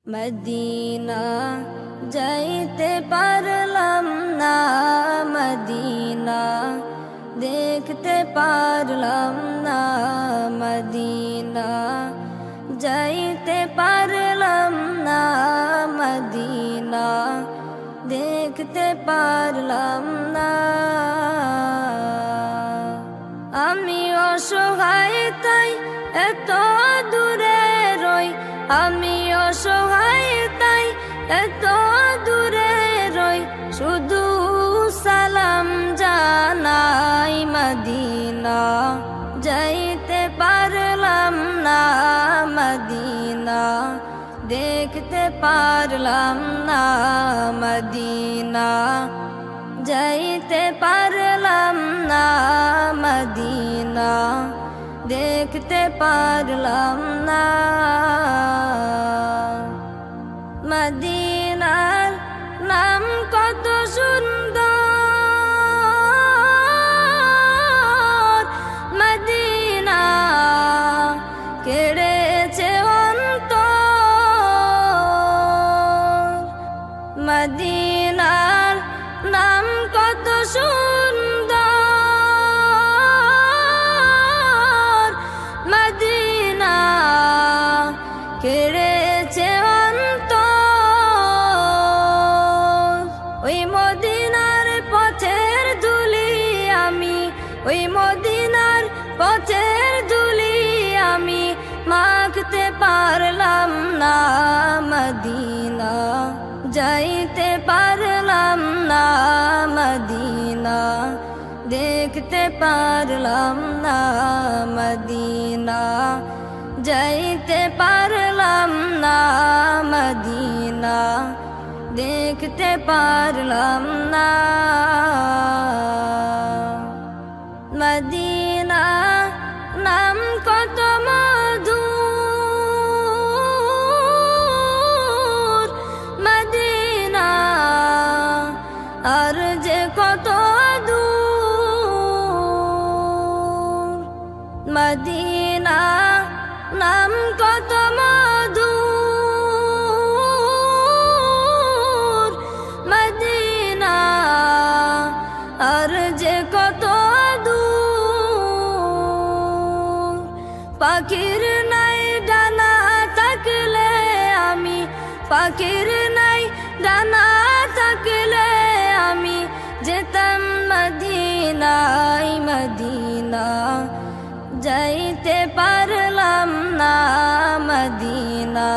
Medina যাইতে পারলাম না, মদিনা দেখতে পারলাম না, মদিনা যাইতে পারলাম না, মদিনা দেখতে পারলাম না। আমি অসহায় তাই এত দূরে রই, আমি অসহায় তাই এত দূরে রই, শুধু সালাম জানাই, মদিনা যাইতে পারলাম না, মদিনা দেখতে পারলাম না, মদিনা যাইতে পারলাম না, মদিনা দেখতে পারলাম না। মদিনার নাম কত সুন্দর, মদিনা কেড়েছে অন্তর, মদিনার নাম কত সুন্দর, মদিনা কেড়েছে অন্তর। ওই মদিনার পথের ধুলি আমি, ওই মদিনার পথের ধুলি আমি মাখতে পারলাম না, মদিনা যাইতে পারলাম না, মদিনা দেখতে পারলাম না, মদিনা যাইতে পারলাম না, মদিনা দেখতে পারলাম না। মদিনা নাম কত মধুর, মদিনা আর যে কত দূর, মদিনা নাম কত মধুর, মদিনা আর যে কত দূর। পাখির নাই ডানা থাকলে আমি, পাখির নাই ডানা থাকলে আমি যেতাম মদিনায়, মদিনা যাইতে পারলাম না, মদিনা